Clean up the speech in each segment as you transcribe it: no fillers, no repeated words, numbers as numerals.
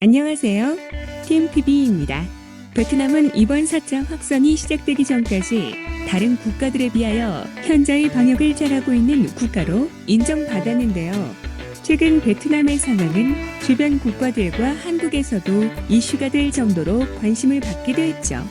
안녕하세요. TMTV입니다. 베트남은 이번 4차 확산이 시작되기 전까지 다른 국가들에 비하여 현저히 방역을 잘하고 있는 국가로 인정받았는데요. 최근 베트남의 상황은 주변 국가들과 한국에서도 이슈가 될 정도로 관심을 받기도 했죠.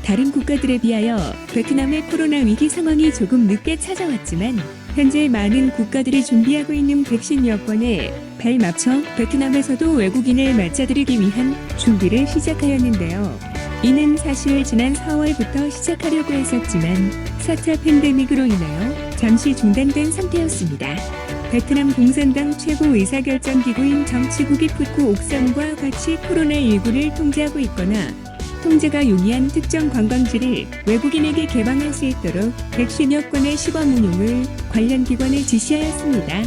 다른 국가들에 비하여 베트남의 코로나 위기 상황이 조금 늦게 찾아왔지만 현재 많은 국가들이 준비하고 있는 백신 여건에 발맞춰 베트남에서도 외국인을 맞아들이기 위한 준비를 시작하였는데요. 이는 사실 지난 4월부터 시작하려고 했었지만 4차 팬데믹으로 인하여 잠시 중단된 상태였습니다. 베트남 공산당 최고 의사결정기구인 정치국이 푸꾸 옥삼과 같이 코로나19를 통제하고 있거나 통제가 용이한 특정 관광지를 외국인에게 개방할 수 있도록 백신 여권의 시범 운용을 관련 기관에 지시하였습니다.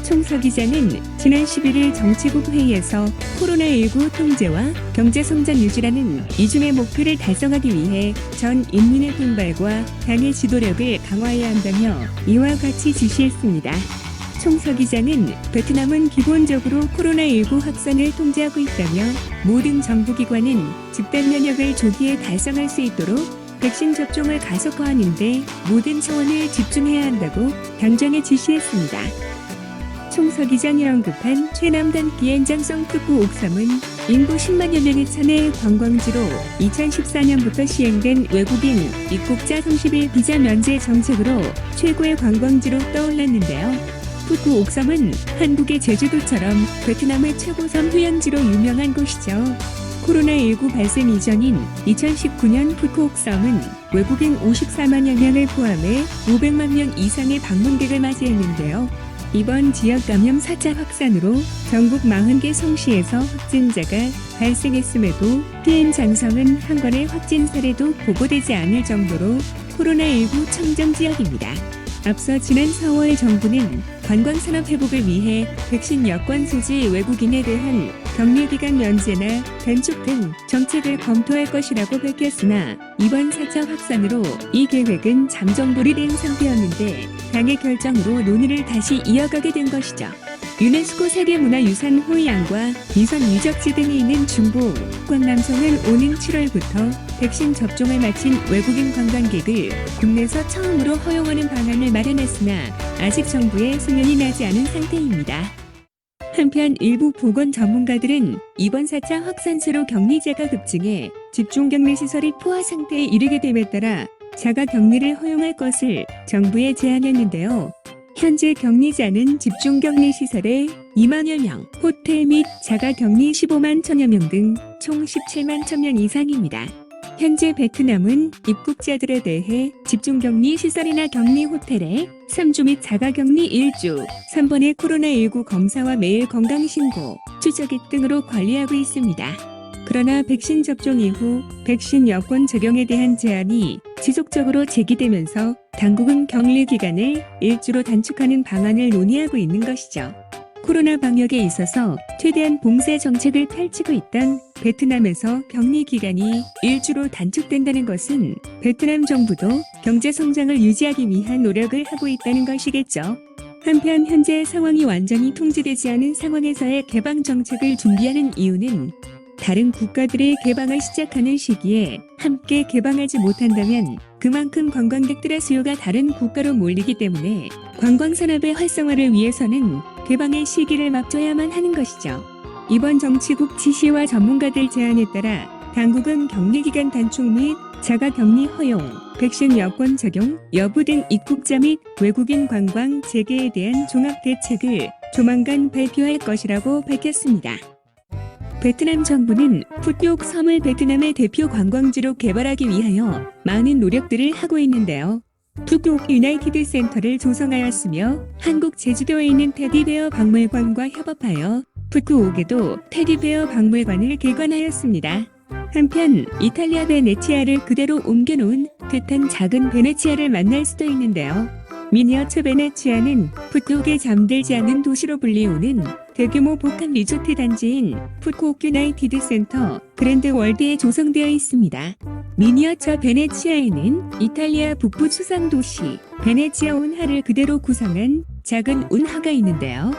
총서 기자는 지난 11일 정치국 회의에서 코로나19 통제와 경제성장 유지라는 이중의 목표를 달성하기 위해 전 인민의 분발과 당의 지도력을 강화해야 한다며 이와 같이 지시했습니다. 총서 기자는 베트남은 기본적으로 코로나19 확산을 통제하고 있다며 모든 정부기관은 집단 면역을 조기에 달성할 수 있도록 백신 접종을 가속화하는 데 모든 차원을 집중해야 한다고 당정에 지시했습니다. 총서 기장이 언급한 최남단 비엔장성 푸꾸 옥삼은 인구 10만여 명에 차내 관광지로 2014년부터 시행된 외국인 입국자 30일 비자 면제 정책으로 최고의 관광지로 떠올랐는데요. 푸꾸 옥섬은 한국의 제주도처럼 베트남의 최고섬 휴양지로 유명한 곳이죠. 코로나19 발생 이전인 2019년 푸꾸 옥섬은 외국인 54만여 명을 포함해 500만 명 이상의 방문객을 맞이했는데요. 이번 지역 감염 4차 확산으로 전국 40개 성시에서 확진자가 발생했음에도 비엔장성은 한 건의 확진 사례도 보고되지 않을 정도로 코로나19 청정 지역입니다. 앞서 지난 4월 정부는 관광산업 회복을 위해 백신 여권 소지 외국인에 대한 격리기간 면제나 단축 등 정책을 검토할 것이라고 밝혔으나 이번 4차 확산으로 이 계획은 잠정돌이 된 상태였는데 당의 결정으로 논의를 다시 이어가게 된 것이죠. 유네스코 세계문화유산 호이안과 미선 유적지 등에 있는 중부, 광남성은 오는 7월부터 백신 접종을 마친 외국인 관광객을 국내에서 처음으로 허용하는 방안을 마련했으나 아직 정부의 승인이 나지 않은 상태입니다. 한편 일부 보건 전문가들은 이번 4차 확산세로 격리자가 급증해 집중격리시설이 포화 상태에 이르게 됨에 따라 자가격리를 허용할 것을 정부에 제안했는데요. 현재 격리자는 집중격리시설에 2만여 명, 호텔 및 자가격리 15만 천여 명 등 총 17만 천명 이상입니다. 현재 베트남은 입국자들에 대해 집중격리 시설이나 격리 호텔에 3주 및 자가격리 1주, 3번의 코로나19 검사와 매일 건강신고, 추적입 등으로 관리하고 있습니다. 그러나 백신 접종 이후 백신 여권 적용에 대한 제한이 지속적으로 제기되면서 당국은 격리 기간을 1주로 단축하는 방안을 논의하고 있는 것이죠. 코로나 방역에 있어서 최대한 봉쇄 정책을 펼치고 있던 베트남에서 격리 기간이 1주로 단축된다는 것은 베트남 정부도 경제 성장을 유지하기 위한 노력을 하고 있다는 것이겠죠. 한편 현재 상황이 완전히 통제되지 않은 상황에서의 개방 정책을 준비하는 이유는 다른 국가들의 개방을 시작하는 시기에 함께 개방하지 못한다면 그만큼 관광객들의 수요가 다른 국가로 몰리기 때문에 관광산업의 활성화를 위해서는 개방의 시기를 맞춰야만 하는 것이죠. 이번 정치국 지시와 전문가들 제안에 따라 당국은 격리기간 단축 및 자가격리 허용, 백신 여권 적용 여부 등 입국자 및 외국인 관광 재개에 대한 종합 대책을 조만간 발표할 것이라고 밝혔습니다. 베트남 정부는 푸꾸옥 섬을 베트남의 대표 관광지로 개발하기 위하여 많은 노력들을 하고 있는데요. 푸꾸옥 유나이티드 센터를 조성하였으며 한국 제주도에 있는 테디베어 박물관과 협업하여 푸꾸옥에도 테디베어 박물관을 개관하였습니다. 한편 이탈리아 베네치아를 그대로 옮겨놓은 듯한 작은 베네치아를 만날 수도 있는데요. 미니어처 베네치아는 푸꾸옥에 잠들지 않는 도시로 불리우는 대규모 복합 리조트 단지인 푸꾸옥 유나이티드 센터 그랜드 월드에 조성되어 있습니다. 미니어처 베네치아에는 이탈리아 북부 수상 도시 베네치아 운하를 그대로 구성한 작은 운하가 있는데요.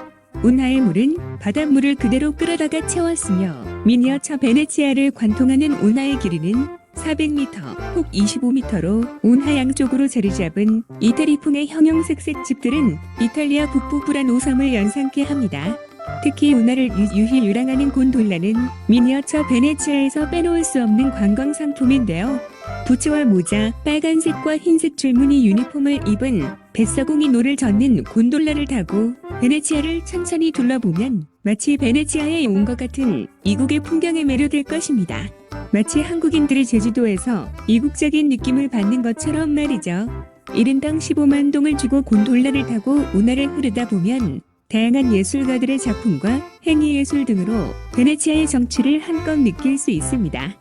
운하의 물은 바닷물을 그대로 끌어다가 채웠으며 미니어처 베네치아를 관통하는 운하의 길이는 400m, 혹 25m로 운하 양쪽으로 자리 잡은 이태리풍의 형형색색 집들은 이탈리아 북부 브라노섬을 연상케 합니다. 특히 운하를 유히 유랑하는 곤돌라는 미니어처 베네치아에서 빼놓을 수 없는 관광 상품인데요. 부츠와 모자, 빨간색과 흰색 줄무늬 유니폼을 입은 뱃사공이 노를 젓는 곤돌라를 타고 베네치아를 천천히 둘러보면 마치 베네치아에 온 것 같은 이국의 풍경에 매료될 것입니다. 마치 한국인들이 제주도에서 이국적인 느낌을 받는 것처럼 말이죠. 1인당 15만 동을 주고 곤돌라를 타고 운하를 흐르다 보면 다양한 예술가들의 작품과 행위예술 등으로 베네치아의 정취를 한껏 느낄 수 있습니다.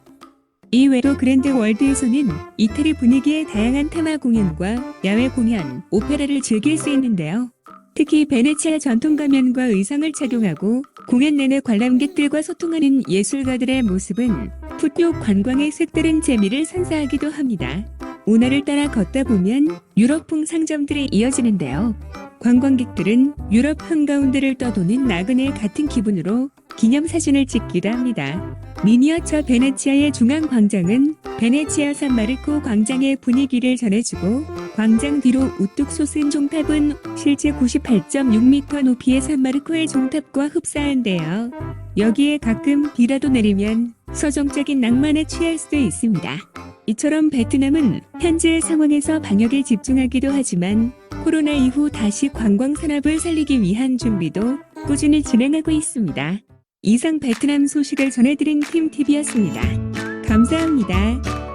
이외로 그랜드 월드에서는 이태리 분위기의 다양한 테마 공연과 야외 공연, 오페라를 즐길 수 있는데요. 특히 베네치아 전통 가면과 의상을 착용하고 공연 내내 관람객들과 소통하는 예술가들의 모습은 풋욕 관광의 색다른 재미를 선사하기도 합니다. 운하를 따라 걷다 보면 유럽풍 상점들이 이어지는데요. 관광객들은 유럽 한가운데를 떠도는 나그네 같은 기분으로 기념사진을 찍기도 합니다. 미니어처 베네치아의 중앙 광장은 베네치아 산마르코 광장의 분위기를 전해주고 광장 뒤로 우뚝 솟은 종탑은 실제 98.6m 높이의 산마르코의 종탑과 흡사한데요. 여기에 가끔 비라도 내리면 서정적인 낭만에 취할 수도 있습니다. 이처럼 베트남은 현재의 상황에서 방역에 집중하기도 하지만 코로나 이후 다시 관광 산업을 살리기 위한 준비도 꾸준히 진행하고 있습니다. 이상 베트남 소식을 전해드린 팀TV였습니다. 감사합니다.